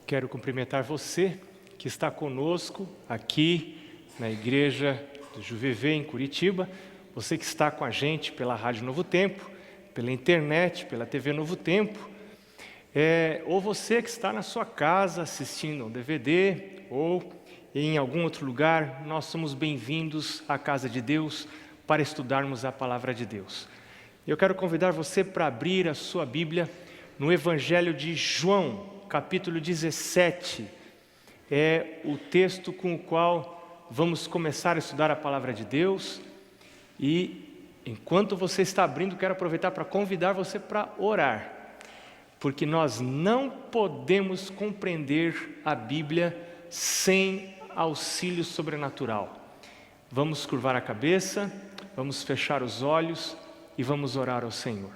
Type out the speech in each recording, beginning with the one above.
Quero cumprimentar você que está conosco aqui na Igreja do Juvevê, em Curitiba, você que está com a gente pela Rádio Novo Tempo, pela internet, pela TV Novo Tempo, ou você que está na sua casa assistindo um DVD ou em algum outro lugar. Nós somos bem-vindos à casa de Deus para estudarmos a Palavra de Deus. Eu quero convidar você para abrir a sua Bíblia no Evangelho de João, capítulo 17, é o texto com o qual vamos começar a estudar a Palavra de Deus. E enquanto você está abrindo, quero aproveitar para convidar você para orar, porque nós não podemos compreender a Bíblia sem auxílio sobrenatural. Vamos curvar a cabeça, vamos fechar os olhos e vamos orar ao Senhor.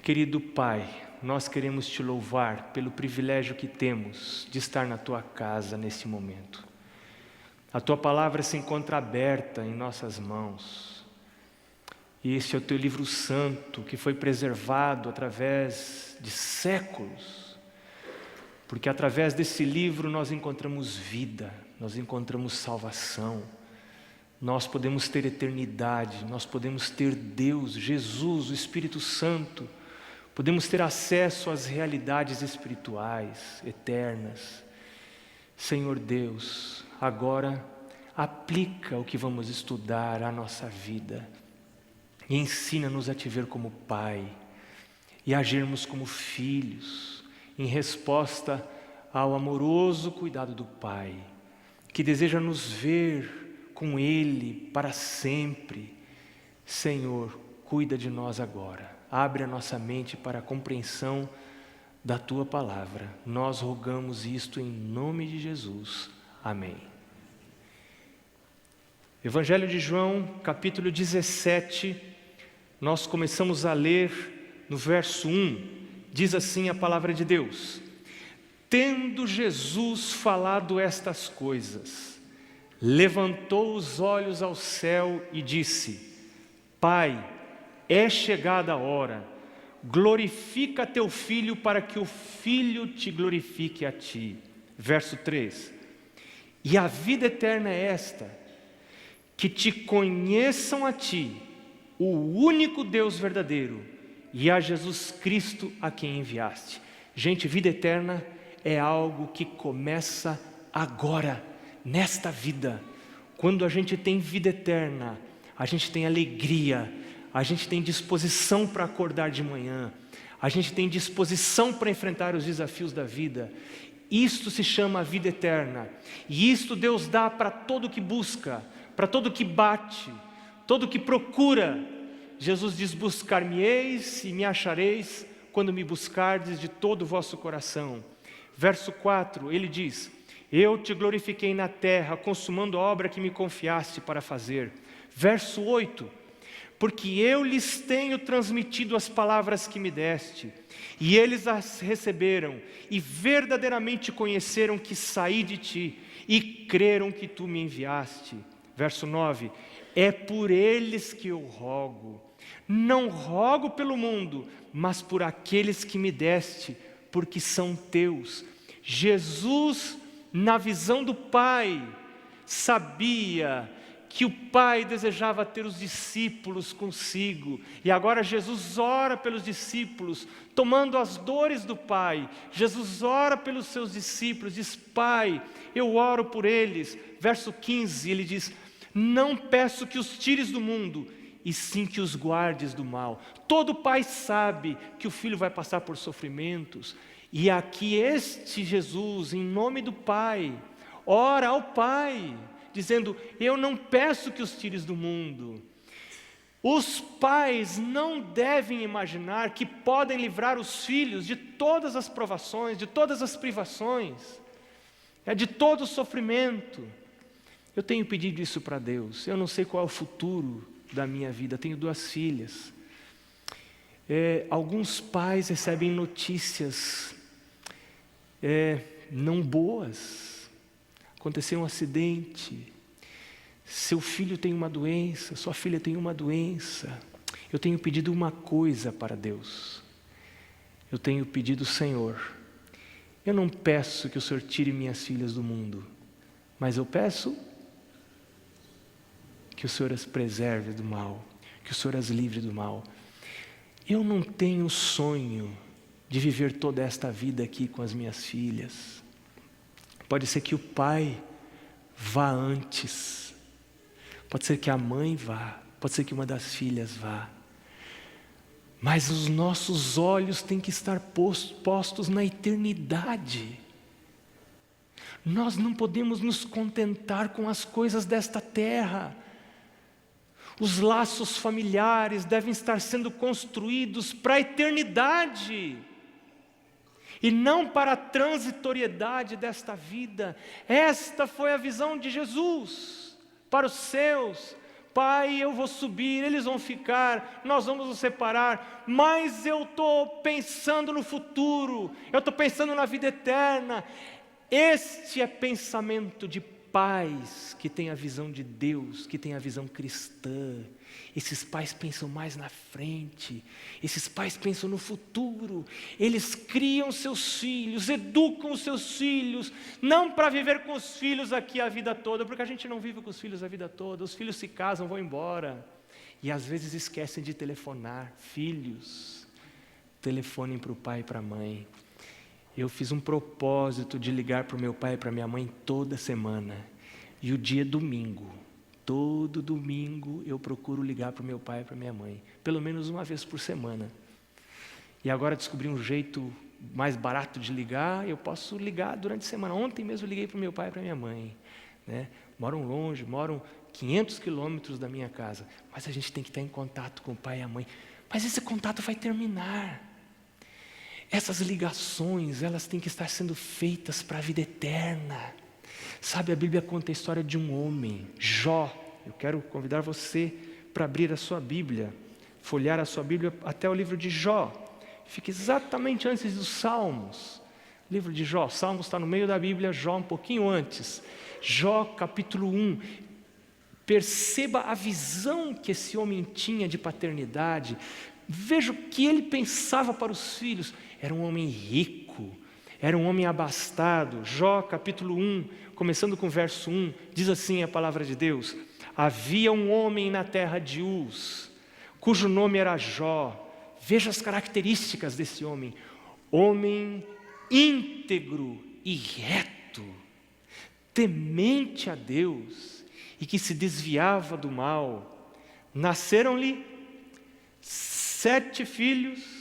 Querido Pai, nós queremos Te louvar pelo privilégio que temos de estar na Tua casa nesse momento. A Tua palavra se encontra aberta em nossas mãos. E esse é o Teu livro santo que foi preservado através de séculos. Porque através desse livro nós encontramos vida, nós encontramos salvação. Nós podemos ter eternidade, nós podemos ter Deus, Jesus, o Espírito Santo. Podemos ter acesso às realidades espirituais, eternas. Senhor Deus, agora aplica o que vamos estudar à nossa vida e ensina-nos a Te ver como Pai e agirmos como filhos em resposta ao amoroso cuidado do Pai, que deseja nos ver com Ele para sempre. Senhor, cuida de nós agora. Abre a nossa mente para a compreensão da Tua palavra. Nós rogamos isto em nome de Jesus. Amém. Evangelho de João, capítulo 17, nós começamos a ler no verso 1. Diz assim a palavra de Deus: Tendo Jesus falado estas coisas, levantou os olhos ao céu e disse: Pai, é chegada a hora, glorifica Teu Filho para que o Filho Te glorifique a Ti. Verso 3, e a vida eterna é esta, que Te conheçam a Ti, o único Deus verdadeiro, e a Jesus Cristo a quem enviaste. Gente, vida eterna é algo que começa agora, nesta vida. Quando a gente tem vida eterna, a gente tem alegria, a gente tem disposição para acordar de manhã, a gente tem disposição para enfrentar os desafios da vida. Isto se chama vida eterna, e isto Deus dá para todo que busca, para todo que bate, todo que procura. Jesus diz: buscar-me-eis e me achareis, quando me buscardes de todo o vosso coração. Verso 4, ele diz: eu Te glorifiquei na terra, consumando a obra que me confiaste para fazer. Verso 8, porque eu lhes tenho transmitido as palavras que me deste, e eles as receberam, e verdadeiramente conheceram que saí de Ti, e creram que Tu me enviaste. Verso 9, é por eles que eu rogo, não rogo pelo mundo, mas por aqueles que me deste, porque são Teus. Jesus, na visão do Pai, sabia que o Pai desejava ter os discípulos consigo, e agora Jesus ora pelos discípulos, tomando as dores do Pai. Jesus ora pelos seus discípulos, diz: Pai, eu oro por eles. Verso 15, ele diz: não peço que os tires do mundo, e sim que os guardes do mal. Todo pai sabe que o filho vai passar por sofrimentos, e aqui este Jesus, em nome do Pai, ora ao Pai, dizendo: eu não peço que os tires do mundo. Os pais não devem imaginar que podem livrar os filhos de todas as provações, de todas as privações, de todo o sofrimento. Eu tenho pedido isso para Deus. Eu não sei qual é o futuro da minha vida. Tenho 2 filhas. Alguns pais recebem notícias não boas. Aconteceu um acidente, seu filho tem uma doença, sua filha tem uma doença. Eu tenho pedido uma coisa para Deus. Eu tenho pedido: Senhor, eu não peço que o Senhor tire minhas filhas do mundo, mas eu peço que o Senhor as preserve do mal, que o Senhor as livre do mal. Eu não tenho sonho de viver toda esta vida aqui com as minhas filhas. Pode ser que o pai vá antes, pode ser que a mãe vá, pode ser que uma das filhas vá, mas os nossos olhos têm que estar postos na eternidade. Nós não podemos nos contentar com as coisas desta terra. Os laços familiares devem estar sendo construídos para a eternidade e não para a transitoriedade desta vida. Esta foi a visão de Jesus para os seus. Pai, eu vou subir, eles vão ficar, nós vamos nos separar, mas eu estou pensando no futuro, eu estou pensando na vida eterna. Este é pensamento de pais que têm a visão de Deus, que têm a visão cristã. Esses pais pensam mais na frente, esses pais pensam no futuro, eles criam seus filhos, educam os seus filhos, não para viver com os filhos aqui a vida toda, porque a gente não vive com os filhos a vida toda, os filhos se casam, vão embora, e às vezes esquecem de telefonar. Filhos, telefonem para o pai e para a mãe. Eu fiz um propósito de ligar para o meu pai e para a minha mãe toda semana, e o dia é domingo. Todo domingo eu procuro ligar para o meu pai e para a minha mãe, pelo menos uma vez por semana. E agora descobri um jeito mais barato de ligar, eu posso ligar durante a semana. Ontem mesmo eu liguei para o meu pai e para a minha mãe, né? Moram longe, moram 500 quilômetros da minha casa, mas a gente tem que estar em contato com o pai e a mãe. Mas esse contato vai terminar. Essas ligações, elas têm que estar sendo feitas para a vida eterna. Sabe, a Bíblia conta a história de um homem, Jó. Eu quero convidar você para abrir a sua Bíblia, folhear a sua Bíblia até o livro de Jó. Fica exatamente antes dos Salmos. Livro de Jó, Salmos está no meio da Bíblia, Jó um pouquinho antes. Jó capítulo 1. Perceba a visão que esse homem tinha de paternidade. Veja o que ele pensava para os filhos. Era um homem rico, era um homem abastado. Jó capítulo 1, começando com o verso 1, diz assim a palavra de Deus: havia um homem na terra de Uz, cujo nome era Jó. Veja as características desse homem: homem íntegro e reto, temente a Deus e que se desviava do mal. Nasceram-lhe 7 filhos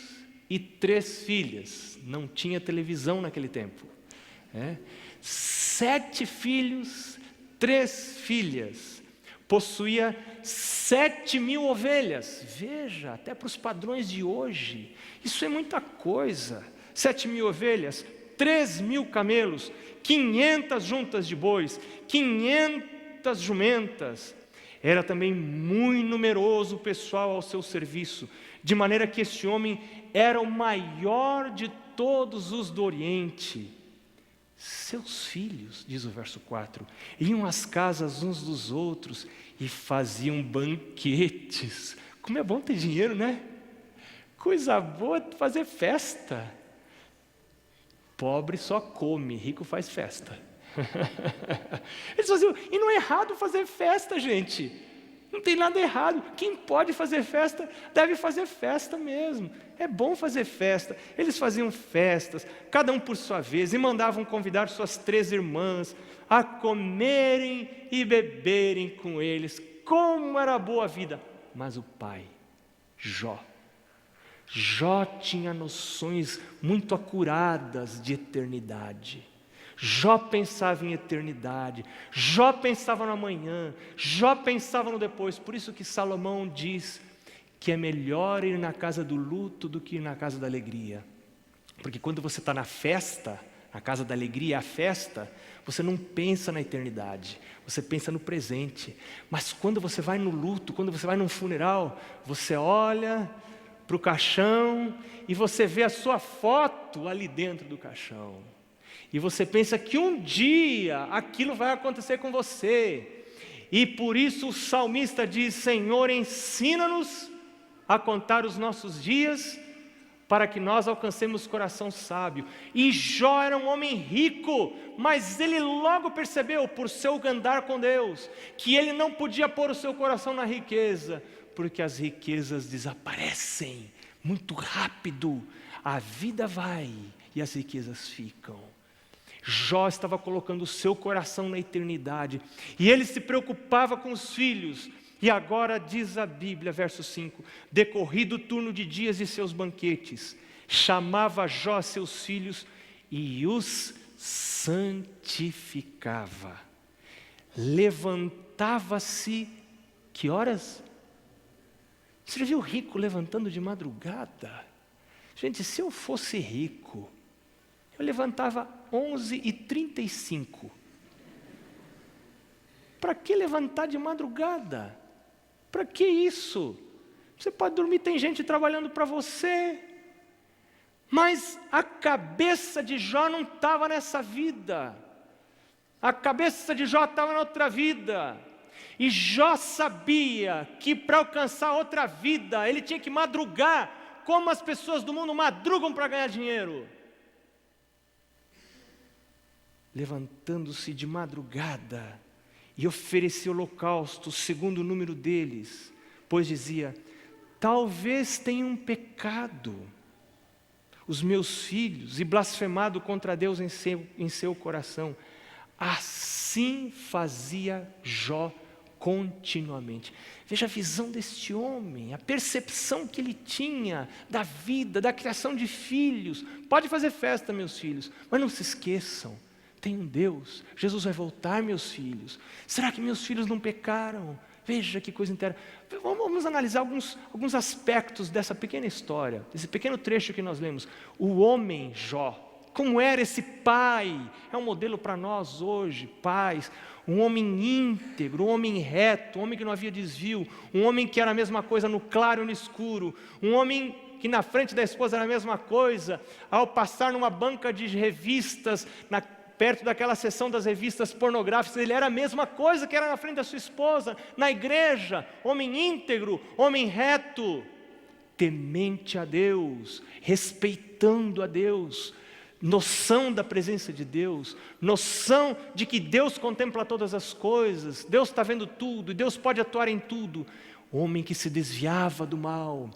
e 3 filhas. Não tinha televisão naquele tempo. 7 filhos, 3 filhas. Possuía 7.000 ovelhas. Veja, até para os padrões de hoje, isso é muita coisa. 7.000 ovelhas, 3.000 camelos, 500 juntas de bois, 500 jumentas. Era também muito numeroso o pessoal ao seu serviço, de maneira que esse homem era o maior de todos os do Oriente. Seus filhos, diz o verso 4, iam às casas uns dos outros e faziam banquetes. Como é bom ter dinheiro, né? Coisa boa fazer festa. Pobre só come, rico faz festa. Eles faziam, e não é errado fazer festa, gente. Não tem nada errado. Quem pode fazer festa, deve fazer festa mesmo. É bom fazer festa. Eles faziam festas, cada um por sua vez, e mandavam convidar suas 3 irmãs a comerem e beberem com eles. Como era boa a vida. Mas o pai, Jó tinha noções muito acuradas de eternidade. Jó pensava em eternidade, Jó pensava no amanhã, Jó pensava no depois. Por isso que Salomão diz que é melhor ir na casa do luto do que ir na casa da alegria. Porque quando você está na festa, na casa da alegria, a festa, você não pensa na eternidade, você pensa no presente. Mas quando você vai no luto, quando você vai num funeral, você olha para o caixão e você vê a sua foto ali dentro do caixão. E você pensa que um dia aquilo vai acontecer com você. E por isso o salmista diz: Senhor, ensina-nos a contar os nossos dias para que nós alcancemos coração sábio. E Jó era um homem rico, mas ele logo percebeu, por seu andar com Deus, que ele não podia pôr o seu coração na riqueza, porque as riquezas desaparecem muito rápido. A vida vai e as riquezas ficam. Jó estava colocando o seu coração na eternidade, e ele se preocupava com os filhos. E agora diz a Bíblia, verso 5, decorrido o turno de dias de seus banquetes, chamava Jó seus filhos e os santificava. Levantava-se, que horas? Você já viu rico levantando de madrugada? Gente, se eu fosse rico, eu levantava 11h35. Para que levantar de madrugada? Para que isso? Você pode dormir, tem gente trabalhando para você. Mas a cabeça de Jó não estava nessa vida. A cabeça de Jó estava na outra vida. E Jó sabia que para alcançar outra vida, ele tinha que madrugar, como as pessoas do mundo madrugam para ganhar dinheiro. Levantando-se de madrugada, e oferecia holocausto segundo o número deles, pois dizia, talvez tenham pecado os meus filhos, e blasfemado contra Deus em seu coração. Assim fazia Jó continuamente. Veja a visão deste homem, a percepção que ele tinha da vida, da criação de filhos. Pode fazer festa, meus filhos, mas não se esqueçam, tem um Deus, Jesus vai voltar, meus filhos. Será que meus filhos não pecaram? Veja que coisa inteira. Vamos analisar alguns aspectos dessa pequena história, desse pequeno trecho que nós lemos. O homem Jó, como era esse pai, é um modelo para nós hoje, pais. Um homem íntegro, um homem reto, um homem que não havia desvio, um homem que era a mesma coisa no claro e no escuro, um homem que na frente da esposa era a mesma coisa, ao passar numa banca de revistas, perto daquela seção das revistas pornográficas, ele era a mesma coisa que era na frente da sua esposa, na igreja, homem íntegro, homem reto, temente a Deus, respeitando a Deus, noção da presença de Deus, noção de que Deus contempla todas as coisas, Deus está vendo tudo, e Deus pode atuar em tudo. Homem que se desviava do mal.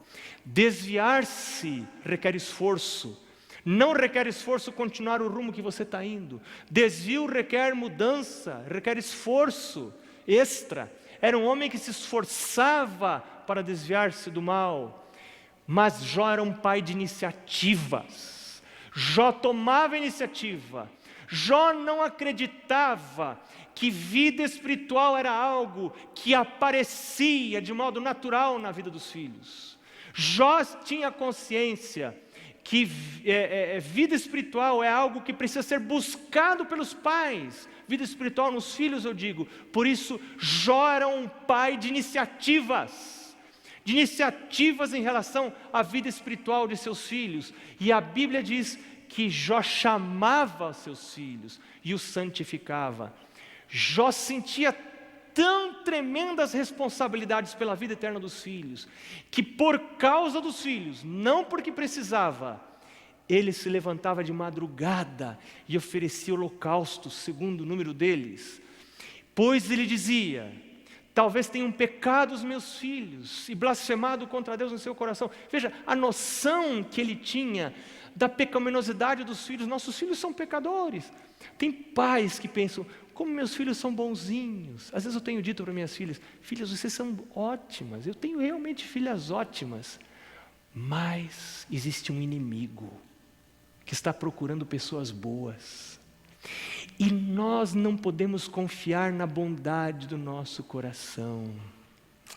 Desviar-se requer esforço. Não requer esforço continuar o rumo que você está indo. Desvio requer mudança, requer esforço extra. Era um homem que se esforçava para desviar-se do mal. Mas Jó era um pai de iniciativas. Jó tomava iniciativa. Jó não acreditava que vida espiritual era algo que aparecia de modo natural na vida dos filhos. Jó tinha consciência que vida espiritual é algo que precisa ser buscado pelos pais. Vida espiritual nos filhos, eu digo. Por isso, Jó era um pai de iniciativas em relação à vida espiritual de seus filhos. E a Bíblia diz que Jó chamava seus filhos e os santificava. Jó sentia tão tremendas responsabilidades pela vida eterna dos filhos, que por causa dos filhos, não porque precisava, ele se levantava de madrugada e oferecia holocaustos segundo o número deles. Pois ele dizia, talvez tenham pecado os meus filhos e blasfemado contra Deus no seu coração. Veja, a noção que ele tinha da pecaminosidade dos filhos. Nossos filhos são pecadores. Tem pais que pensam, como meus filhos são bonzinhos. Às vezes eu tenho dito para minhas filhas, filhas, vocês são ótimas, eu tenho realmente filhas ótimas, mas existe um inimigo que está procurando pessoas boas, e nós não podemos confiar na bondade do nosso coração.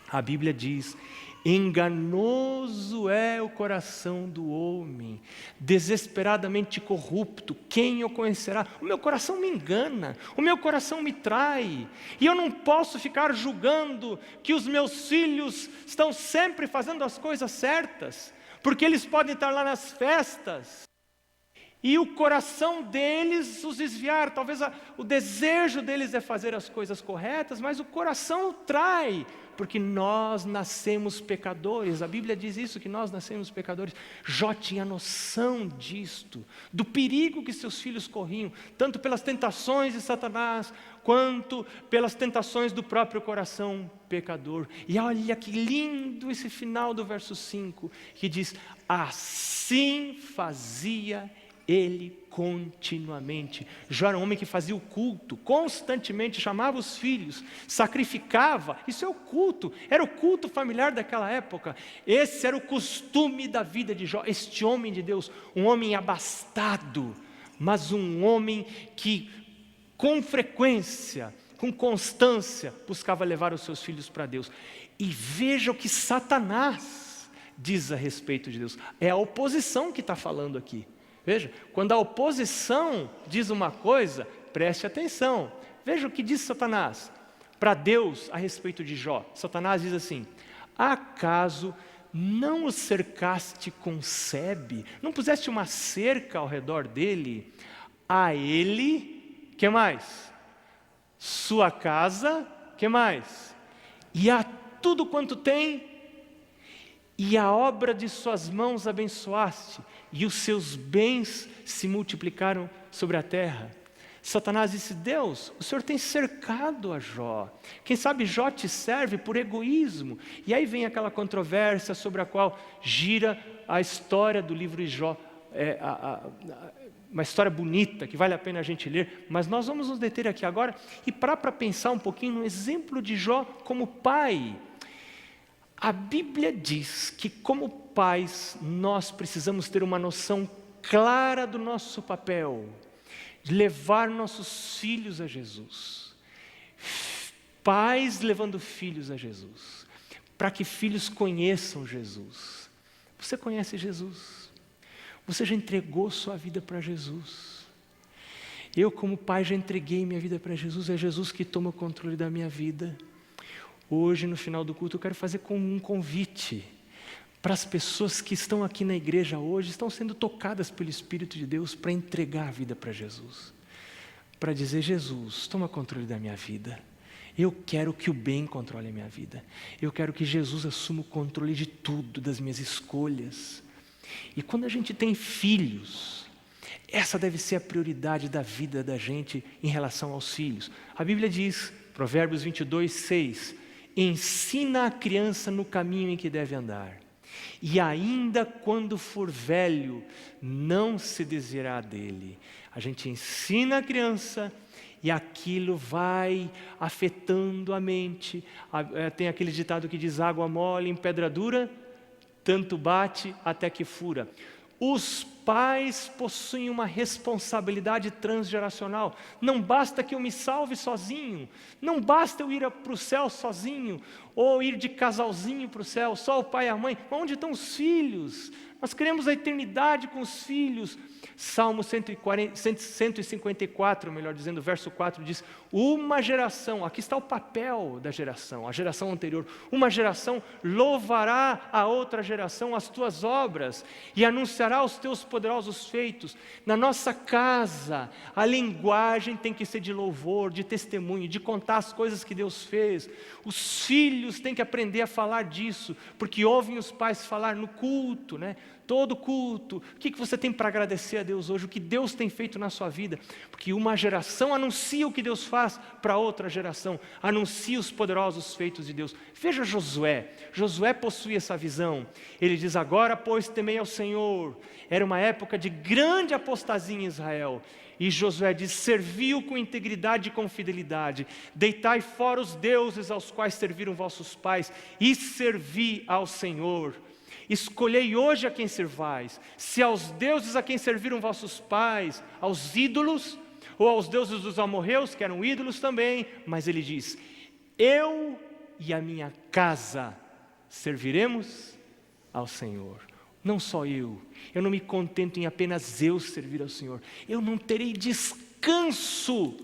A Bíblia diz, enganoso é o coração do homem, desesperadamente corrupto, quem o conhecerá? O meu coração me engana, o meu coração me trai, e eu não posso ficar julgando que os meus filhos estão sempre fazendo as coisas certas, porque eles podem estar lá nas festas, e o coração deles os desviar. Talvez o desejo deles é fazer as coisas corretas, mas o coração o trai. porque nós nascemos pecadores. A Bíblia diz isso, que nós nascemos pecadores. Jó tinha noção disto, do perigo que seus filhos corriam, tanto pelas tentações de Satanás, quanto pelas tentações do próprio coração pecador. E olha que lindo esse final do verso 5, que diz: assim fazia ele continuamente. Jó era um homem que fazia o culto, constantemente chamava os filhos, sacrificava. Isso é o culto, era o culto familiar daquela época. Esse era o costume da vida de Jó, este homem de Deus, um homem abastado, mas um homem que com frequência, com constância, buscava levar os seus filhos para Deus. E veja o que Satanás diz a respeito de Deus. É a oposição que está falando aqui. Veja, quando a oposição diz uma coisa, preste atenção. Veja o que diz Satanás para Deus a respeito de Jó. Satanás diz assim: acaso não o cercaste com sebe? Não puseste uma cerca ao redor dele? A ele, que mais? Sua casa, que mais? E a tudo quanto tem? E a obra de suas mãos abençoaste, e os seus bens se multiplicaram sobre a terra. Satanás disse: Deus, o Senhor tem cercado a Jó. Quem sabe Jó te serve por egoísmo. E aí vem aquela controvérsia sobre a qual gira a história do livro de Jó. Uma história bonita, que vale a pena a gente ler, mas nós vamos nos deter aqui agora e parar para pensar um pouquinho no exemplo de Jó como pai. A Bíblia diz que, como pais, nós precisamos ter uma noção clara do nosso papel, de levar nossos filhos a Jesus. Pais levando filhos a Jesus, para que filhos conheçam Jesus. Você conhece Jesus? Você já entregou sua vida para Jesus? Eu, como pai, já entreguei minha vida para Jesus. É Jesus que toma o controle da minha vida. Hoje, no final do culto, eu quero fazer um convite para as pessoas que estão aqui na igreja hoje, estão sendo tocadas pelo Espírito de Deus para entregar a vida para Jesus. Para dizer: Jesus, toma controle da minha vida. Eu quero que o bem controle a minha vida. Eu quero que Jesus assuma o controle de tudo, das minhas escolhas. E quando a gente tem filhos, essa deve ser a prioridade da vida da gente em relação aos filhos. A Bíblia diz, Provérbios 22, 6, ensina a criança no caminho em que deve andar, e ainda quando for velho, não se desviará dele. A gente ensina a criança e aquilo vai afetando a mente. Tem aquele ditado que diz: água mole em pedra dura, tanto bate até que fura. Os pais possuem uma responsabilidade transgeracional. Não basta que eu me salve sozinho, não basta eu ir para o céu sozinho, ou ir de casalzinho para o céu, só o pai e a mãe. Onde estão os filhos? Nós queremos a eternidade com os filhos. Salmo 154, melhor dizendo, verso 4 diz: uma geração, aqui está o papel da geração, a geração anterior, uma geração louvará a outra geração as tuas obras e anunciará os teus poderosos feitos. Na nossa casa, a linguagem tem que ser de louvor, de testemunho, de contar as coisas que Deus fez. Os filhos têm que aprender a falar disso, porque ouvem os pais falar no culto, né? Todo culto. O que você tem para agradecer a Deus hoje? O que Deus tem feito na sua vida? Porque uma geração anuncia o que Deus faz para outra geração, anuncia os poderosos feitos de Deus. Veja Josué. Josué possuía essa visão. Ele diz: agora, pois, temei ao Senhor. Era uma época de grande apostasia em Israel. E Josué diz: serviu com integridade e com fidelidade, deitai fora os deuses aos quais serviram vossos pais, e servi ao Senhor. Escolhei hoje a quem servais, se aos deuses a quem serviram vossos pais, aos ídolos, ou aos deuses dos amorreus, que eram ídolos também. Mas ele diz: eu e a minha casa serviremos ao Senhor. Não só eu não me contento em apenas eu servir ao Senhor, eu não terei descanso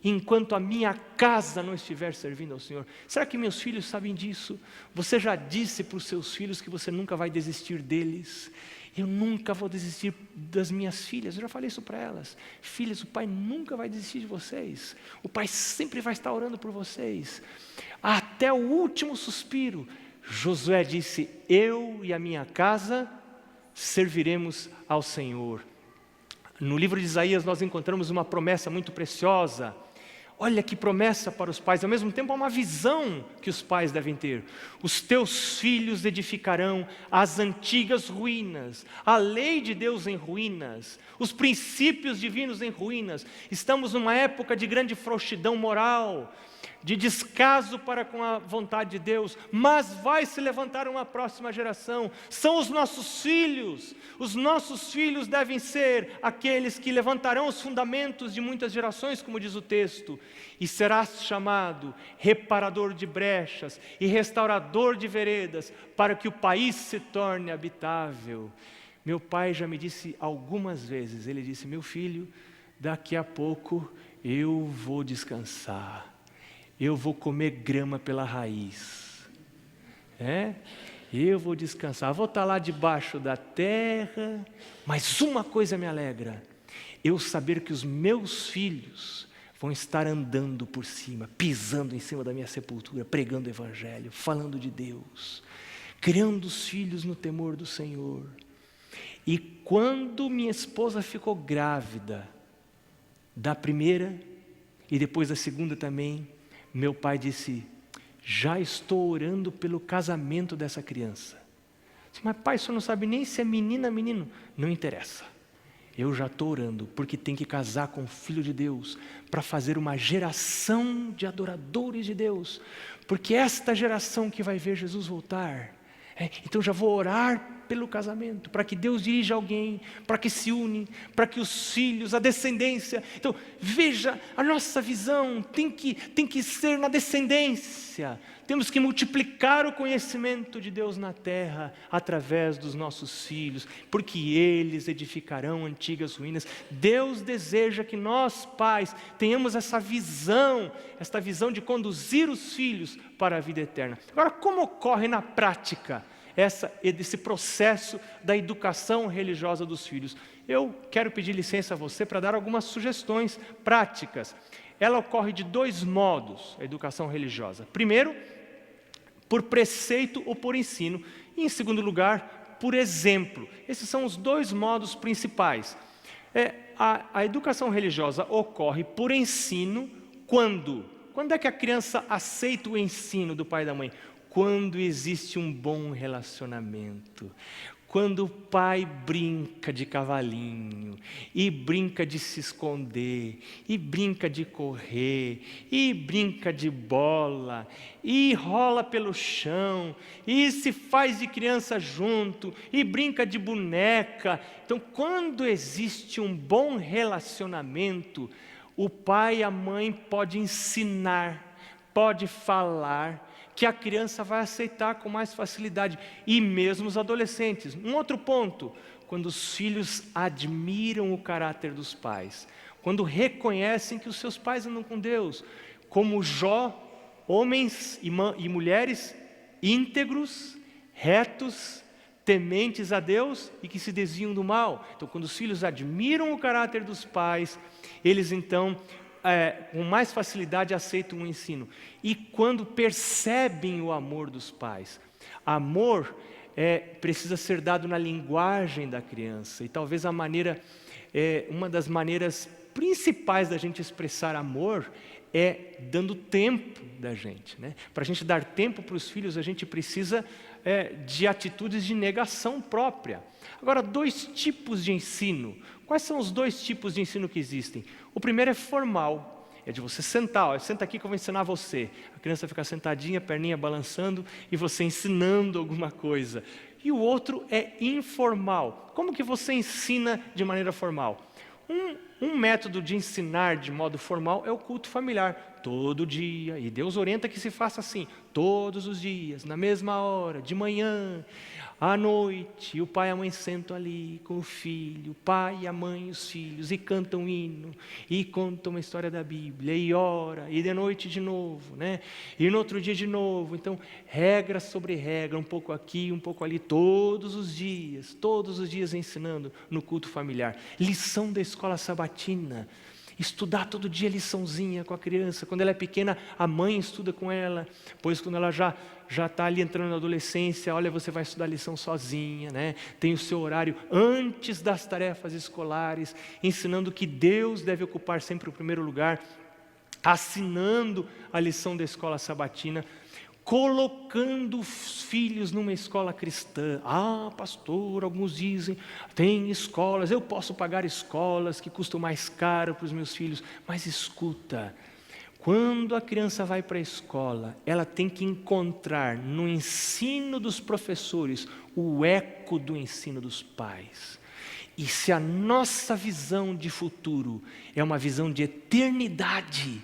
enquanto a minha casa não estiver servindo ao Senhor. Será que meus filhos sabem disso? Você já disse para os seus filhos que você nunca vai desistir deles? Eu nunca vou desistir das minhas filhas. Eu já falei isso para elas. Filhas, o pai nunca vai desistir de vocês. O pai sempre vai estar orando por vocês. Até o último suspiro. Josué disse: eu e a minha casa serviremos ao Senhor. No livro de Isaías nós encontramos uma promessa muito preciosa. Olha que promessa para os pais, ao mesmo tempo é uma visão que os pais devem ter. Os teus filhos edificarão as antigas ruínas, a lei de Deus em ruínas, os princípios divinos em ruínas. Estamos numa época de grande frouxidão moral, de descaso para com a vontade de Deus, mas vai se levantar uma próxima geração. São os nossos filhos devem ser aqueles que levantarão os fundamentos de muitas gerações, como diz o texto, e serás chamado reparador de brechas e restaurador de veredas, para que o país se torne habitável. Meu pai já me disse algumas vezes, ele disse: meu filho, daqui a pouco eu vou descansar. Eu vou comer grama pela raiz. Eu vou descansar, vou estar lá debaixo da terra. Mas uma coisa me alegra: eu saber que os meus filhos vão estar andando por cima, pisando em cima da minha sepultura, pregando o evangelho, falando de Deus, criando os filhos no temor do Senhor. E quando minha esposa ficou grávida da primeira e depois da segunda também, meu pai disse: já estou orando pelo casamento dessa criança. Disse: mas pai, o senhor não sabe nem se é menina ou menino. Não interessa, eu já estou orando, porque tem que casar com o Filho de Deus, para fazer uma geração de adoradores de Deus, porque esta geração que vai ver Jesus voltar. Então já vou orar pelo casamento, para que Deus dirija alguém, para que se une, para que os filhos, a descendência. Então veja, a nossa visão tem que ser na descendência. Temos que multiplicar o conhecimento de Deus na terra, através dos nossos filhos, porque eles edificarão antigas ruínas. Deus deseja que nós, pais, tenhamos essa visão de conduzir os filhos para a vida eterna. Agora, como ocorre na prática esse processo da educação religiosa dos filhos? Eu quero pedir licença a você para dar algumas sugestões práticas. Ela ocorre de dois modos, a educação religiosa. Primeiro, por preceito ou por ensino. E, em segundo lugar, por exemplo. Esses são os dois modos principais. A educação religiosa ocorre por ensino quando? Quando é que a criança aceita o ensino do pai e da mãe? Quando existe um bom relacionamento, quando o pai brinca de cavalinho, e brinca de se esconder, e brinca de correr, e brinca de bola, e rola pelo chão, e se faz de criança junto, e brinca de boneca. Então, quando existe um bom relacionamento, o pai e a mãe podem ensinar, pode falar, que a criança vai aceitar com mais facilidade, e mesmo os adolescentes. Um outro ponto: quando os filhos admiram o caráter dos pais, quando reconhecem que os seus pais andam com Deus, como Jó, homens e mulheres íntegros, retos, tementes a Deus e que se desviam do mal. Então, quando os filhos admiram o caráter dos pais, eles então com mais facilidade aceitam o ensino. E quando percebem o amor dos pais, amor precisa ser dado na linguagem da criança, e talvez uma das maneiras principais da gente expressar amor é dando tempo da gente, né? Para a gente dar tempo para os filhos, a gente precisa de atitudes de negação própria. Agora, dois tipos de ensino. Quais são os dois tipos de ensino que existem? O primeiro é formal, é de você sentar, senta aqui que eu vou ensinar você. A criança fica sentadinha, perninha balançando, e você ensinando alguma coisa. E o outro é informal. Como que você ensina de maneira formal? Um método de ensinar de modo formal é o culto familiar, todo dia, e Deus orienta que se faça assim, todos os dias, na mesma hora, de manhã, à noite, e o pai e a mãe sentam ali com o filho, o pai e a mãe e os filhos, e cantam um hino, e contam uma história da Bíblia, e ora, e de noite de novo, né? E no outro dia de novo. Então, regra sobre regra, um pouco aqui, um pouco ali, todos os dias ensinando no culto familiar. Lição da escola sabatina, estudar todo dia liçãozinha com a criança. Quando ela é pequena, a mãe estuda com ela, pois quando ela já está ali entrando na adolescência, olha, você vai estudar lição sozinha, né? Tem o seu horário antes das tarefas escolares, ensinando que Deus deve ocupar sempre o primeiro lugar, assinando a lição da escola sabatina, colocando os filhos numa escola cristã. Ah, pastor, alguns dizem, tem escolas, eu posso pagar escolas que custam mais caro para os meus filhos, mas escuta, quando a criança vai para a escola, ela tem que encontrar no ensino dos professores o eco do ensino dos pais. E se a nossa visão de futuro é uma visão de eternidade,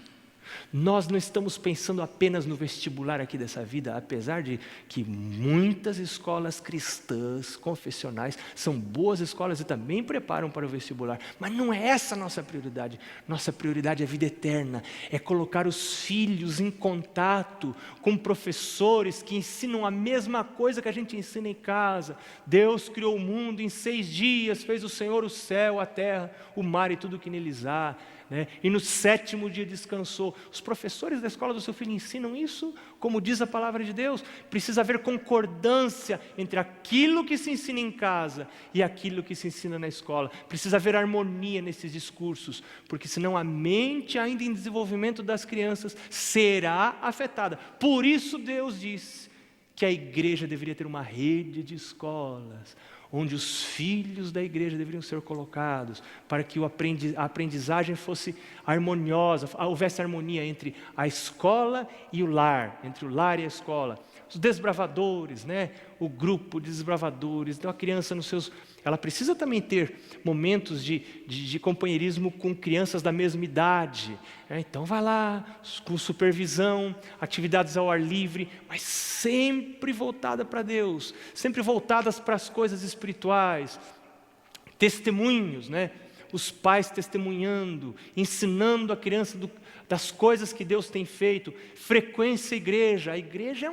nós não estamos pensando apenas no vestibular aqui dessa vida, apesar de que muitas escolas cristãs, confessionais, são boas escolas e também preparam para o vestibular, mas não é essa a nossa prioridade. Nossa prioridade é a vida eterna, é colocar os filhos em contato com professores que ensinam a mesma coisa que a gente ensina em casa. Deus criou o mundo em 6 dias, fez o Senhor o céu, a terra, o mar e tudo que neles há, né? E no 7º dia descansou. Os professores da escola do seu filho ensinam isso, como diz a palavra de Deus. Precisa haver concordância entre aquilo que se ensina em casa e aquilo que se ensina na escola. Precisa haver harmonia nesses discursos, porque senão a mente ainda em desenvolvimento das crianças será afetada. Por isso Deus disse que a igreja deveria ter uma rede de escolas, onde os filhos da igreja deveriam ser colocados, para que a aprendizagem fosse harmoniosa, houvesse harmonia entre a escola e o lar, entre o lar e a escola. Os desbravadores, né? O grupo de desbravadores. Então a criança ela precisa também ter momentos de companheirismo com crianças da mesma idade, né? Então vai lá, com supervisão, atividades ao ar livre, mas sempre voltada para Deus, sempre voltadas para as coisas espirituais. Testemunhos, né? Os pais testemunhando, ensinando a criança das coisas que Deus tem feito. Frequência à igreja. A igreja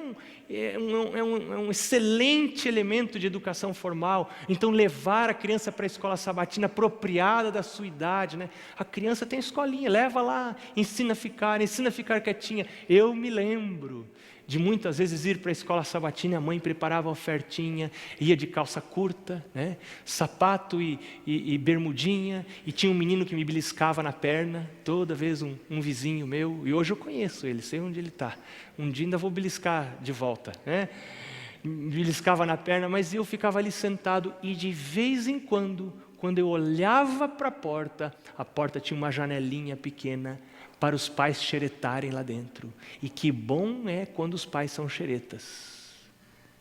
é um excelente elemento de educação formal. Então levar a criança para a escola sabatina apropriada da sua idade, né? A criança tem escolinha, leva lá, ensina a ficar quietinha. Eu me lembro de muitas vezes ir para a escola sabatina, a mãe preparava a ofertinha, ia de calça curta, né? Sapato e bermudinha, e tinha um menino que me beliscava na perna, toda vez um vizinho meu, e hoje eu conheço ele, sei onde ele está, um dia ainda vou beliscar de volta, né? Me beliscava na perna, mas eu ficava ali sentado, e de vez em quando eu olhava para a porta tinha uma janelinha pequena, para os pais xeretarem lá dentro. E que bom é quando os pais são xeretas.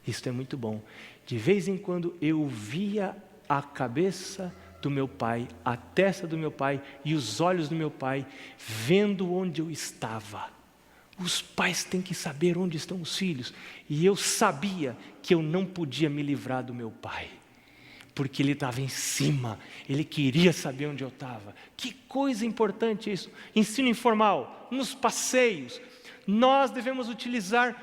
Isso é muito bom. De vez em quando eu via a cabeça do meu pai, a testa do meu pai e os olhos do meu pai, vendo onde eu estava. Os pais têm que saber onde estão os filhos. E eu sabia que eu não podia me livrar do meu pai, porque ele estava em cima, ele queria saber onde eu estava. Que coisa importante isso. Ensino informal, nos passeios, nós devemos utilizar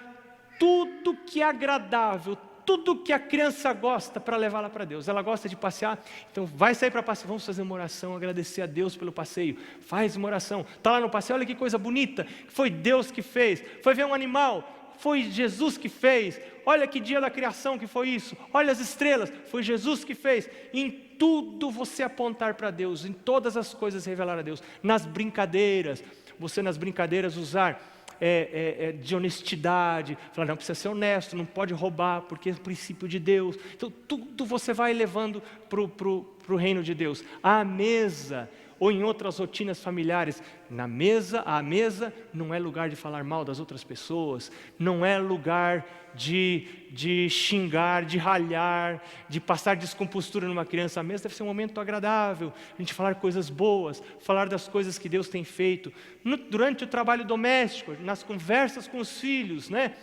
tudo que é agradável, tudo que a criança gosta para levá-la para Deus. Ela gosta de passear, então vai sair para passear, vamos fazer uma oração, agradecer a Deus pelo passeio. Faz uma oração, está lá no passeio, olha que coisa bonita, foi Deus que fez. Foi ver um animal, foi Jesus que fez. Olha que dia da criação que foi isso. Olha as estrelas, foi Jesus que fez. Em tudo você apontar para Deus, em todas as coisas revelar a Deus. Nas brincadeiras, você nas brincadeiras usar de honestidade, falar, não, precisa ser honesto, não pode roubar, porque é o princípio de Deus. Então tudo você vai levando para o reino de Deus. À mesa, ou em outras rotinas familiares. À mesa não é lugar de falar mal das outras pessoas, não é lugar de xingar, de ralhar, de passar descompostura numa criança. A mesa deve ser um momento agradável, a gente falar coisas boas, falar das coisas que Deus tem feito. Durante o trabalho doméstico, nas conversas com os filhos, né?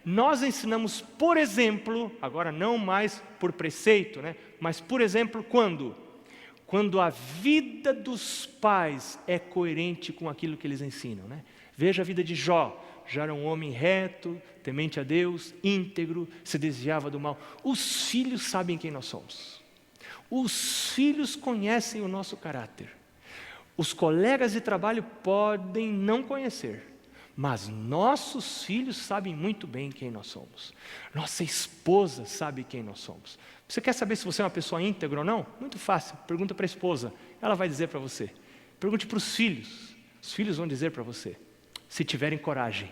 Nós ensinamos, por exemplo, agora não mais por preceito, né? Mas por exemplo, quando a vida dos pais é coerente com aquilo que eles ensinam, né? Veja a vida de Jó. Já era um homem reto, temente a Deus, íntegro, se desviava do mal. Os filhos sabem quem nós somos. Os filhos conhecem o nosso caráter. Os colegas de trabalho podem não conhecer, mas nossos filhos sabem muito bem quem nós somos. Nossa esposa sabe quem nós somos. Você quer saber se você é uma pessoa íntegra ou não? Muito fácil, pergunta para a esposa, ela vai dizer para você. Pergunte para os filhos vão dizer para você, se tiverem coragem.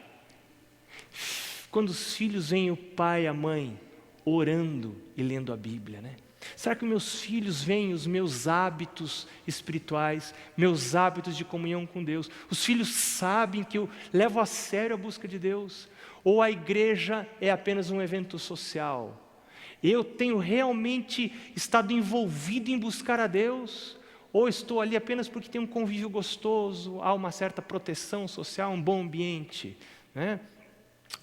Quando os filhos veem o pai e a mãe orando e lendo a Bíblia, né? Será que meus filhos veem os meus hábitos espirituais, meus hábitos de comunhão com Deus? Os filhos sabem que eu levo a sério a busca de Deus? Ou a igreja é apenas um evento social? Eu tenho realmente estado envolvido em buscar a Deus? Ou estou ali apenas porque tem um convívio gostoso, há uma certa proteção social, um bom ambiente, né?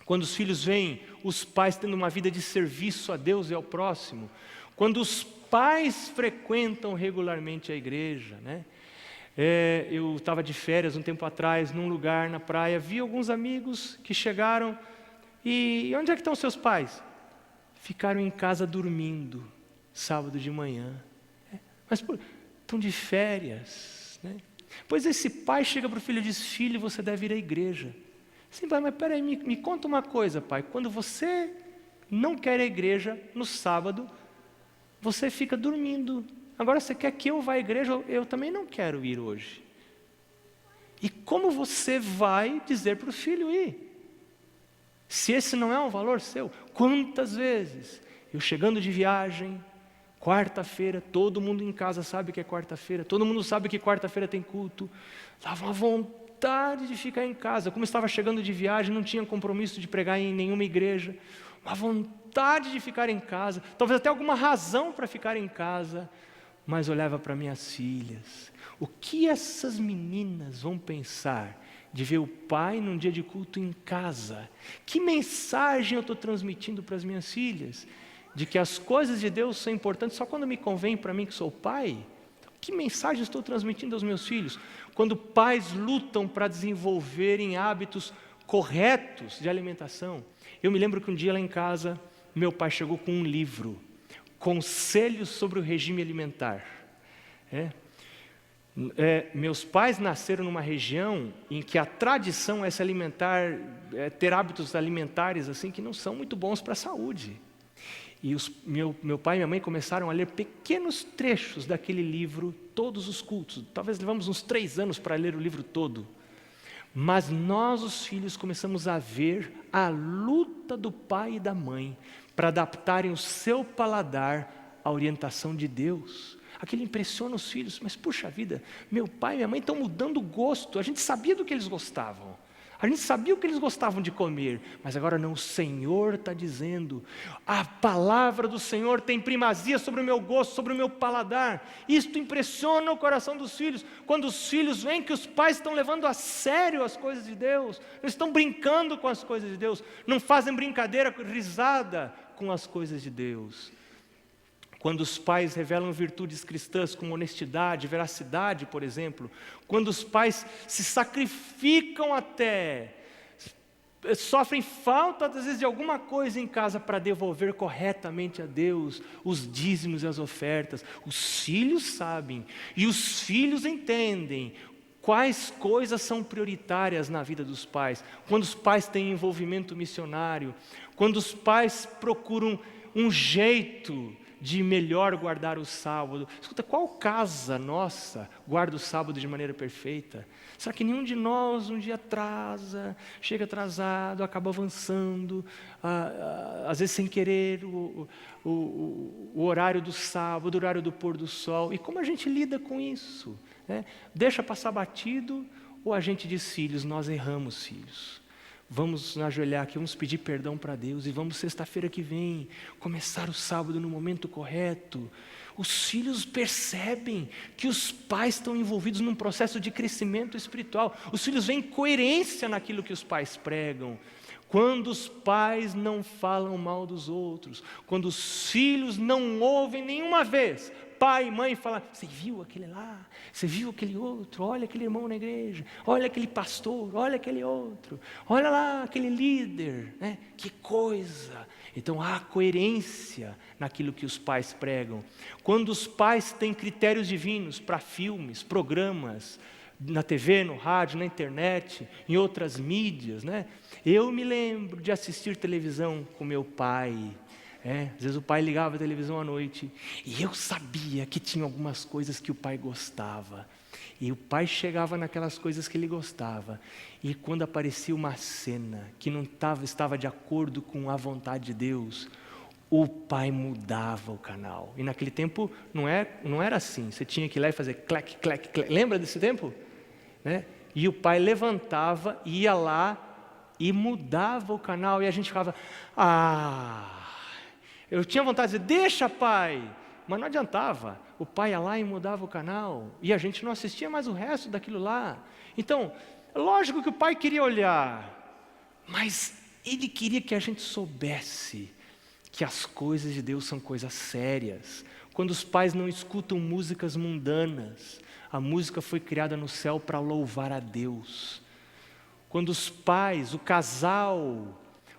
Quando os filhos veem os pais tendo uma vida de serviço a Deus e ao próximo, quando os pais frequentam regularmente a igreja, né? Eu estava de férias um tempo atrás, num lugar na praia, vi alguns amigos que chegaram, e onde é que estão seus pais? Ficaram em casa dormindo, sábado de manhã. Mas estão de férias, né? Pois esse pai chega para o filho e diz, filho, você deve ir à igreja. Sim, pai, mas peraí, me conta uma coisa, pai, quando você não quer ir à igreja no sábado, você fica dormindo. Agora você quer que eu vá à igreja? Eu também não quero ir hoje. E como você vai dizer para o filho ir? Se esse não é um valor seu, quantas vezes eu chegando de viagem, quarta-feira, todo mundo em casa sabe que é quarta-feira, todo mundo sabe que quarta-feira tem culto, dava uma vontade de ficar em casa. Como estava chegando de viagem, não tinha compromisso de pregar em nenhuma igreja, uma vontade de ficar em casa, talvez até alguma razão para ficar em casa, mas olhava para minhas filhas, o que essas meninas vão pensar de ver o pai num dia de culto em casa? Que mensagem eu estou transmitindo para as minhas filhas? De que as coisas de Deus são importantes só quando me convém para mim que sou pai? Que mensagem estou transmitindo aos meus filhos? Quando pais lutam para desenvolverem hábitos corretos de alimentação. Eu me lembro que um dia lá em casa, meu pai chegou com um livro, Conselhos sobre o Regime Alimentar. Meus pais nasceram numa região em que a tradição é se alimentar, ter hábitos alimentares assim que não são muito bons para a saúde. E meu pai e minha mãe começaram a ler pequenos trechos daquele livro, todos os cultos. Talvez levamos uns 3 anos para ler o livro todo. Mas nós, os filhos, começamos a ver a luta do pai e da mãe para adaptarem o seu paladar à orientação de Deus. Aquilo impressiona os filhos, mas puxa vida, meu pai e minha mãe estão mudando o gosto, a gente sabia do que eles gostavam, a gente sabia o que eles gostavam de comer, mas agora não, o Senhor está dizendo, a palavra do Senhor tem primazia sobre o meu gosto, sobre o meu paladar. Isto impressiona o coração dos filhos, quando os filhos veem que os pais estão levando a sério as coisas de Deus, não estão brincando com as coisas de Deus, não fazem brincadeira, risada com as coisas de Deus. Quando os pais revelam virtudes cristãs como honestidade, veracidade, por exemplo, quando os pais se sacrificam até, sofrem falta às vezes de alguma coisa em casa para devolver corretamente a Deus os dízimos e as ofertas, os filhos sabem e os filhos entendem quais coisas são prioritárias na vida dos pais. Quando os pais têm envolvimento missionário, quando os pais procuram um jeito de melhor guardar o sábado. Escuta, qual casa nossa guarda o sábado de maneira perfeita? Será que nenhum de nós um dia atrasa, chega atrasado, acaba avançando, às vezes sem querer, o horário do sábado, o horário do pôr do sol? E como a gente lida com isso? né? Deixa passar batido, ou a gente diz, filhos, nós erramos, filhos. Vamos nos ajoelhar aqui, vamos pedir perdão para Deus e vamos sexta-feira que vem começar o sábado no momento correto. Os filhos percebem que os pais estão envolvidos num processo de crescimento espiritual. Os filhos veem coerência naquilo que os pais pregam. Quando os pais não falam mal dos outros, quando os filhos não ouvem nenhuma vez pai e mãe falar, você viu aquele lá, você viu aquele outro, olha aquele irmão na igreja, olha aquele pastor, olha aquele outro, olha lá aquele líder, né? Que coisa. Então há coerência naquilo que os pais pregam. Quando os pais têm critérios divinos para filmes, programas, na TV, no rádio, na internet, em outras mídias, né? Eu me lembro de assistir televisão com meu pai. Às vezes o pai ligava a televisão à noite e eu sabia que tinha algumas coisas que o pai gostava. E o pai chegava naquelas coisas que ele gostava. E quando aparecia uma cena que não estava de acordo com a vontade de Deus, o pai mudava o canal. E naquele tempo não era assim. Você tinha que ir lá e fazer clac, clac, clac. Lembra desse tempo? Né? E o pai levantava, ia lá e mudava o canal. E a gente ficava, eu tinha vontade de dizer, deixa pai, mas não adiantava. O pai ia lá e mudava o canal, e a gente não assistia mais o resto daquilo lá. Então, lógico que o pai queria olhar, mas ele queria que a gente soubesse que as coisas de Deus são coisas sérias. Quando os pais não escutam músicas mundanas, a música foi criada no céu para louvar a Deus. Quando os pais,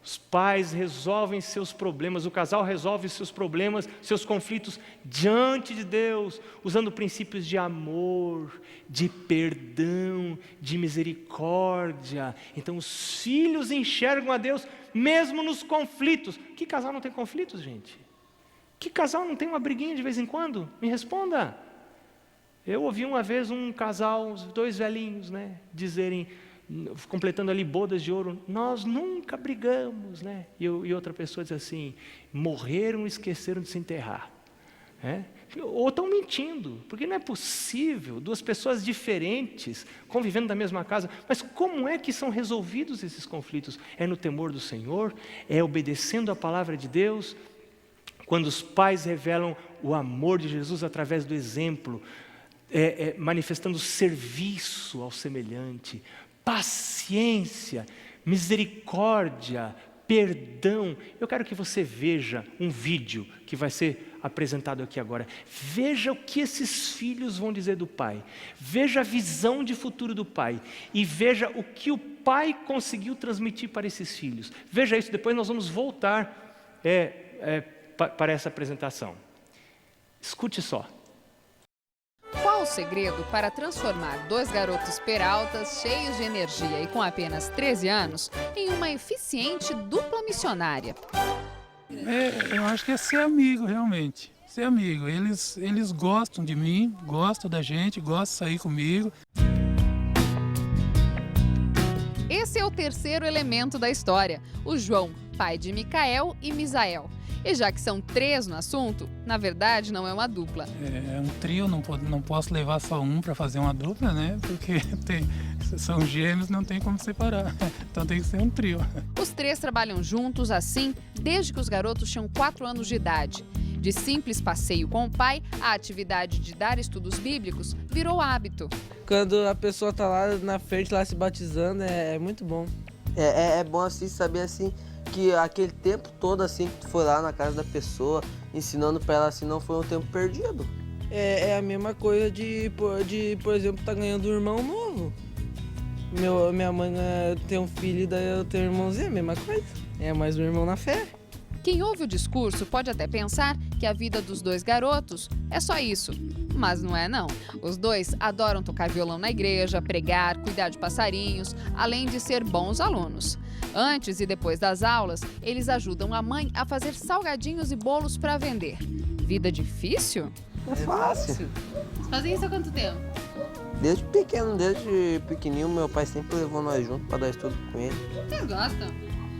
os pais resolvem seus problemas, o casal resolve seus problemas, seus conflitos diante de Deus, usando princípios de amor, de perdão, de misericórdia. Então os filhos enxergam a Deus mesmo nos conflitos. Que casal não tem conflitos, gente? Que casal não tem uma briguinha de vez em quando? Me responda. Eu ouvi uma vez um casal, dois velhinhos, né, dizerem, completando ali bodas de ouro, nós nunca brigamos, né? E outra pessoa diz assim, morreram e esqueceram de se enterrar. Ou estão mentindo, porque não é possível duas pessoas diferentes convivendo na mesma casa. Mas como é que são resolvidos esses conflitos? É no temor do Senhor? É obedecendo a palavra de Deus? Quando os pais revelam o amor de Jesus através do exemplo, manifestando serviço ao semelhante, paciência, misericórdia, perdão. Eu quero que você veja um vídeo que vai ser apresentado aqui agora. Veja o que esses filhos vão dizer do pai. Veja a visão de futuro do pai. E veja o que o pai conseguiu transmitir para esses filhos. Veja isso, depois nós vamos voltar para essa apresentação. Escute só. Qual o segredo para transformar dois garotos peraltas, cheios de energia e com apenas 13 anos, em uma eficiente dupla missionária? Eu acho que é ser amigo, realmente. Ser amigo. Eles gostam de mim, gostam da gente, gostam de sair comigo. Esse é o terceiro elemento da história, o João, pai de Micael e Misael. E já que são 3 no assunto, na verdade não é uma dupla. É um trio, não posso levar só um para fazer uma dupla, né? Porque são gêmeos, não tem como separar. Então tem que ser um trio. Os 3 trabalham juntos assim desde que os garotos tinham 4 anos de idade. De simples passeio com o pai, a atividade de dar estudos bíblicos virou hábito. Quando a pessoa tá lá na frente, lá se batizando, é muito bom. É bom assim, saber assim, que aquele tempo todo assim que tu foi lá na casa da pessoa, ensinando pra ela assim, não foi um tempo perdido. É a mesma coisa de por exemplo, tá ganhando um irmão novo. Minha mãe tem um filho, daí eu tenho um irmãozinho, a mesma coisa. É mais um irmão na fé. Quem ouve o discurso pode até pensar que a vida dos 2 garotos é só isso. Mas não é não. Os 2 adoram tocar violão na igreja, pregar, cuidar de passarinhos, além de ser bons alunos. Antes e depois das aulas, eles ajudam a mãe a fazer salgadinhos e bolos para vender. Vida difícil? É fácil. Vocês fazem isso há quanto tempo? Desde pequenininho, meu pai sempre levou nós juntos pra dar estudo com ele. Vocês gostam?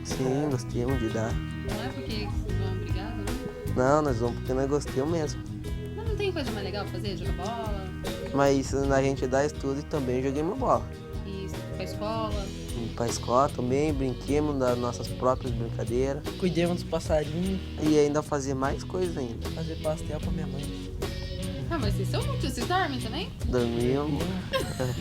Sim, gostamos de dar. Não é porque vocês vão brigado, né? Não, nós vamos porque nós gostamos mesmo. Mas não tem coisa mais legal pra fazer? Jogar bola? Mas a gente dá estudo e também joguei uma bola. E pra escola? Pra escola também, brinquemos das nossas próprias brincadeiras. Cuidemos dos passarinhos, E ainda fazer mais coisa ainda. fazer pastel pra minha mãe. Ah, mas vocês são muitos, vocês dormem também? Dormimos.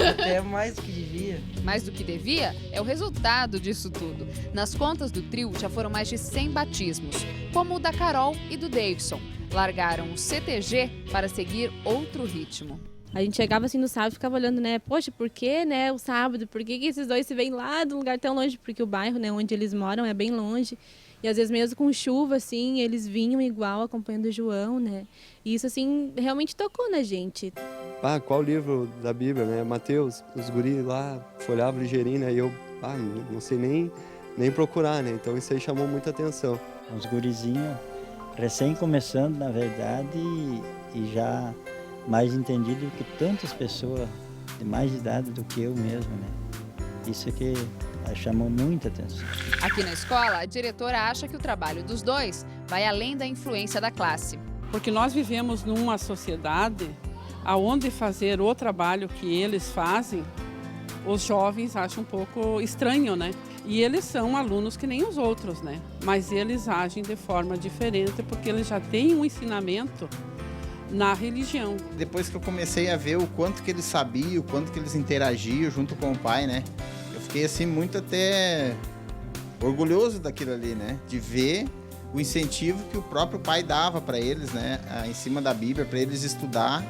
Até mais do que devia. Mais do que devia é o resultado disso tudo. Nas contas do trio já foram mais de 100 batismos, como o da Carol e do Davidson. Largaram o CTG para seguir outro ritmo. A gente chegava assim no sábado e ficava olhando, né? Poxa, por que, né, o sábado? Por que esses dois se vêm lá de um lugar tão longe? Porque o bairro, né, onde eles moram é bem longe. E às vezes mesmo com chuva, assim, eles vinham igual acompanhando o João, né? E isso, assim, realmente tocou na gente. Qual livro da Bíblia, né? Mateus, os guris lá folhavam ligeirinho, né? E eu, não sei nem procurar, né? Então isso aí chamou muita atenção. Uns gurizinhos recém começando, na verdade, e já mais entendido do que tantas pessoas de mais idade do que eu mesmo, né? Isso que chamou muita atenção. Aqui na escola, a diretora acha que o trabalho dos dois vai além da influência da classe. Porque nós vivemos numa sociedade onde fazer o trabalho que eles fazem, os jovens acham um pouco estranho, né? E eles são alunos que nem os outros, né? Mas eles agem de forma diferente porque eles já têm um ensinamento na religião. Depois que eu comecei a ver o quanto que eles sabiam, o quanto que eles interagiam junto com o pai, né? Eu fiquei assim muito até orgulhoso daquilo ali, né? De ver o incentivo que o próprio pai dava para eles, né? Em cima da Bíblia, para eles estudar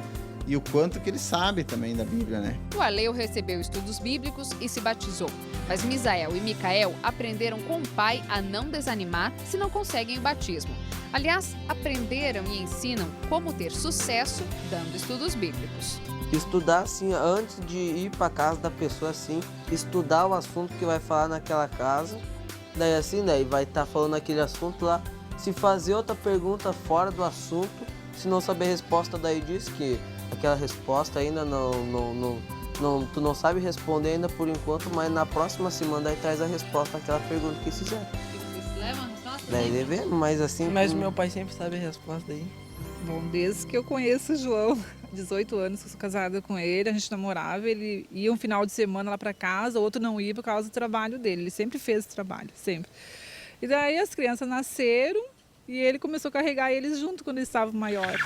e o quanto que eles sabem também da Bíblia, né? O Aleu recebeu estudos bíblicos e se batizou. Mas Misael e Micael aprenderam com o pai a não desanimar se não conseguem o batismo. Aliás, aprenderam e ensinam como ter sucesso dando estudos bíblicos. Estudar assim, antes de ir para casa da pessoa assim, estudar o assunto que vai falar naquela casa. Daí assim, daí vai estar falando aquele assunto lá. Se fazer outra pergunta fora do assunto, se não saber a resposta, daí diz que aquela resposta ainda tu não sabe responder ainda por enquanto, mas na próxima semana daí traz a resposta àquela pergunta que fizer. E vocês levam a resposta? Daí devemos, mas assim... Mas o meu pai sempre sabe a resposta aí. Bom, desde que eu conheço o João, 18 anos que eu sou casada com ele, a gente namorava, ele ia um final de semana lá para casa, outro não ia por causa do trabalho dele, ele sempre fez esse trabalho, sempre. E daí as crianças nasceram e ele começou a carregar eles junto quando eles estavam maiores.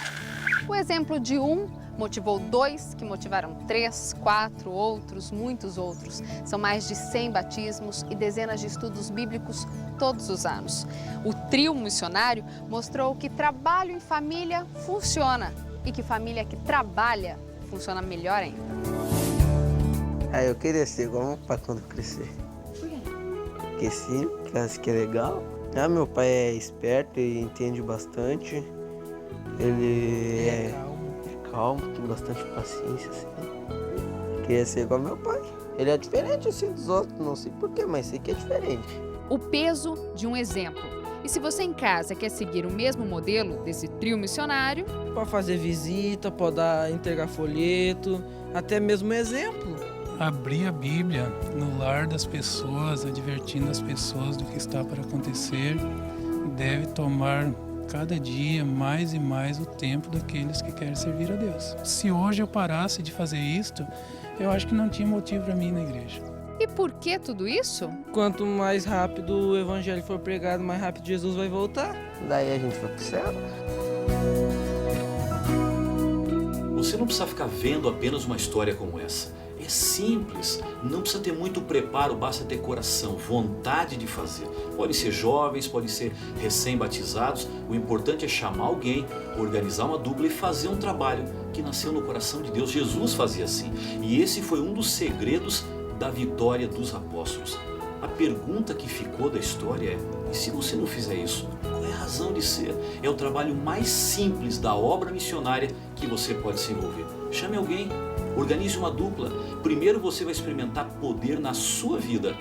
O exemplo de um motivou dois, que motivaram 3, 4 outros, muitos outros. São mais de 100 batismos e dezenas de estudos bíblicos todos os anos. O trio missionário mostrou que trabalho em família funciona e que família que trabalha funciona melhor ainda. Eu queria ser igual meu pai quando eu crescer. Por quê? Porque sim, porque acho que é legal. Meu pai é esperto e entende bastante. Ele é calmo, tem bastante paciência, assim. Queria ser igual meu pai. Ele é diferente assim dos outros, não sei porquê, mas sei que é diferente. O peso de um exemplo. E se você em casa quer seguir o mesmo modelo desse trio missionário... Pode fazer visita, pode entregar folheto, até mesmo exemplo. Abrir a Bíblia no lar das pessoas, advertindo as pessoas do que está para acontecer, deve tomar cada dia mais e mais o tempo daqueles que querem servir a Deus. Se hoje eu parasse de fazer isto, eu acho que não tinha motivo para mim ir na igreja. E por que tudo isso? Quanto mais rápido o evangelho for pregado, mais rápido Jesus vai voltar. Daí a gente vai pro céu. Você não precisa ficar vendo apenas uma história como essa. É simples, não precisa ter muito preparo, basta ter coração, vontade de fazer. Podem ser jovens, podem ser recém-batizados, o importante é chamar alguém, organizar uma dupla e fazer um trabalho que nasceu no coração de Deus. Jesus fazia assim, e esse foi um dos segredos da vitória dos apóstolos. A pergunta que ficou da história é: e se você não fizer isso? Qual é a razão de ser? É o trabalho mais simples da obra missionária que você pode se envolver. Chame alguém, organize uma dupla. Primeiro você vai experimentar poder na sua vida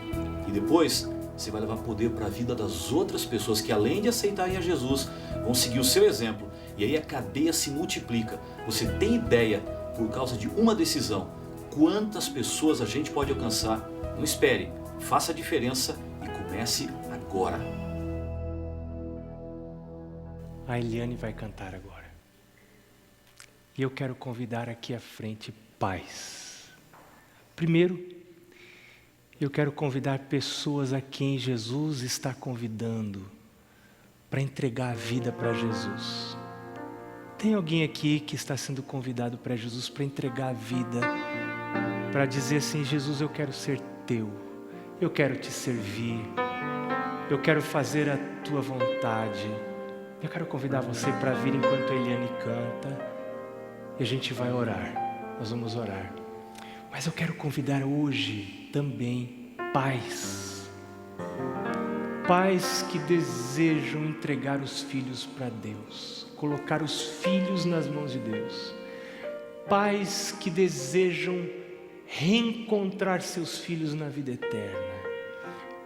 e depois você vai levar poder para a vida das outras pessoas que, além de aceitarem a Jesus, vão seguir o seu exemplo. E aí a cadeia se multiplica. Você tem ideia, por causa de uma decisão, quantas pessoas a gente pode alcançar? Não espere, faça a diferença e comece agora. A Eliane vai cantar agora. E eu quero convidar aqui à frente pais. Primeiro, eu quero convidar pessoas a quem Jesus está convidando para entregar a vida para Jesus. Tem alguém aqui que está sendo convidado para Jesus para entregar a vida, para dizer assim: Jesus, eu quero ser teu, eu quero te servir, eu quero fazer a tua vontade. Eu quero convidar você para vir enquanto a Eliane canta e a gente vai orar, nós vamos orar. Mas eu quero convidar hoje também pais que desejam entregar os filhos para Deus, colocar os filhos nas mãos de Deus, pais que desejam reencontrar seus filhos na vida eterna,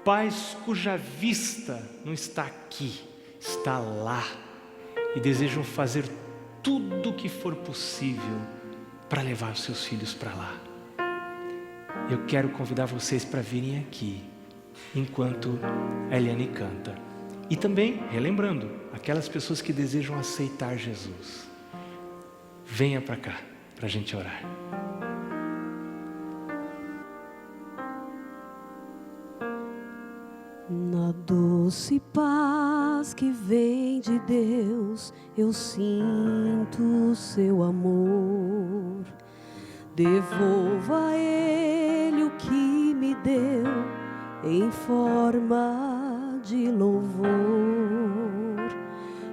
pais cuja vista não está aqui, está lá, e desejam fazer tudo o que for possível para levar os seus filhos para lá. Eu quero convidar vocês para virem aqui enquanto a Eliane canta. E também, relembrando, aquelas pessoas que desejam aceitar Jesus, venha para cá para a gente orar. Na doce paz que vem de Deus, eu sinto o seu amor. Devolva a Ele o que me deu em forma de louvor.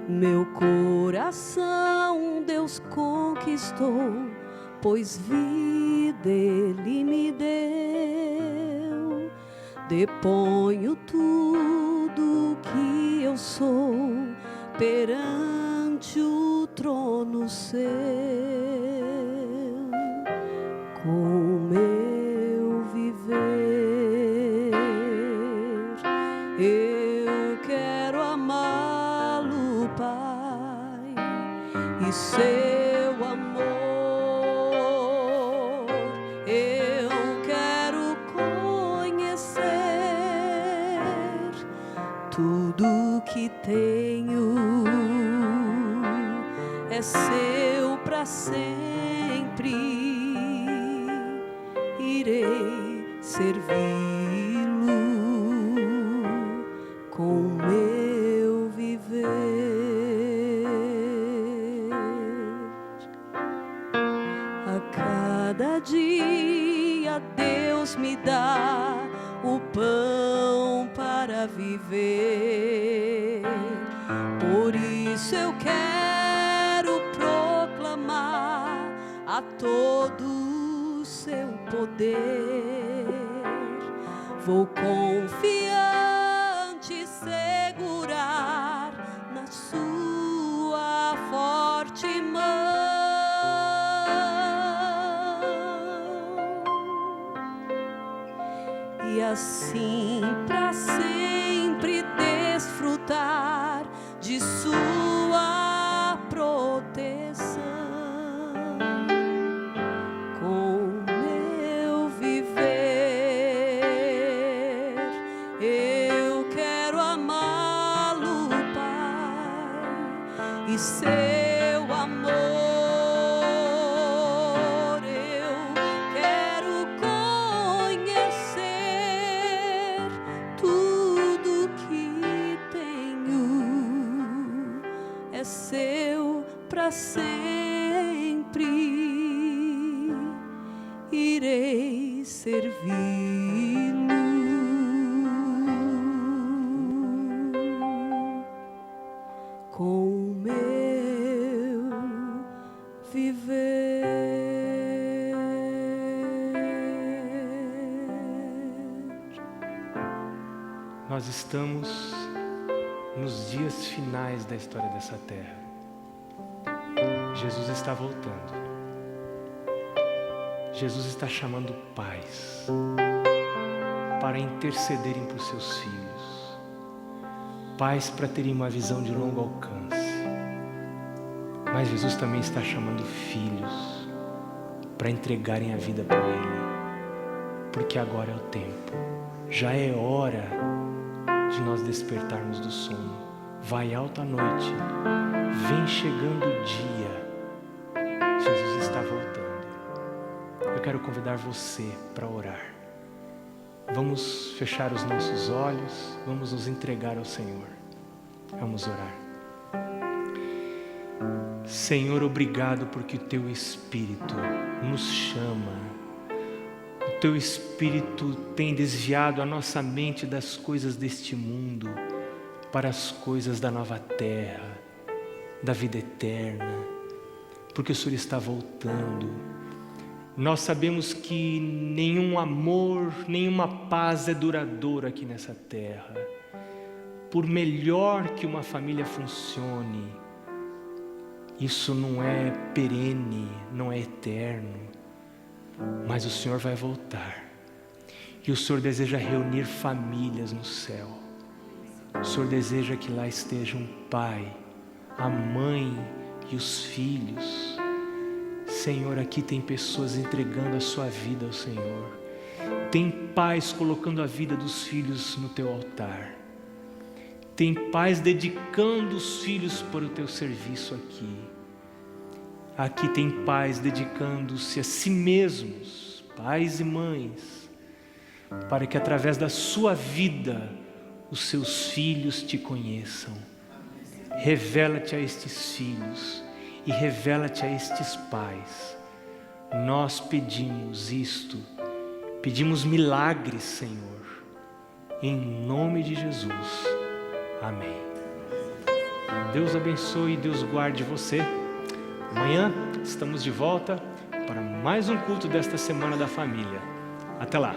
Meu coração Deus conquistou, pois vida Ele me deu. Deponho tudo que eu sou perante o trono seu. Com meu viver, eu quero amá-lo, Pai, e seu amor eu quero conhecer. Tudo que tenho é seu para sempre. Irei servi-lo com meu viver. A cada dia Deus me dá o pão para viver. Por isso eu quero proclamar a todos seu poder. Vou confiante segurar na sua forte mão, e assim para sempre desfrutar de sua proteção. Seu amor eu quero conhecer. Tudo que tenho é seu para sempre. Irei servi-lo com meu viver. Nós estamos nos dias finais da história dessa terra. Jesus está voltando. Jesus está chamando pais para intercederem por seus filhos, pais para terem uma visão de longo alcance. Mas Jesus também está chamando filhos para entregarem a vida para Ele, porque agora é o tempo, já é hora de nós despertarmos do sono. Vai alta a noite, vem chegando o dia. eu quero convidar você para orar. Vamos fechar os nossos olhos, vamos nos entregar ao Senhor. Vamos orar. Senhor, obrigado porque o Teu Espírito nos chama. O Teu Espírito tem desviado a nossa mente das coisas deste mundo para as coisas da nova terra, da vida eterna, porque o Senhor está voltando. Nós sabemos que nenhum amor, nenhuma paz é duradoura aqui nessa terra. Por melhor que uma família funcione, isso não é perene, não é eterno. Mas o Senhor vai voltar. E o Senhor deseja reunir famílias no céu. O Senhor deseja que lá estejam o pai, a mãe e os filhos. Senhor, aqui tem pessoas entregando a sua vida ao Senhor. Tem pais colocando a vida dos filhos no teu altar. Tem pais dedicando os filhos para o teu serviço aqui. Aqui tem pais dedicando-se a si mesmos, pais e mães, para que através da sua vida os seus filhos te conheçam. Revela-te a estes filhos e revela-te a estes pais. Nós pedimos isto, pedimos milagres, Senhor, em nome de Jesus. Amém. Deus abençoe e Deus guarde você. Amanhã estamos de volta para mais um culto desta Semana da Família. Até lá.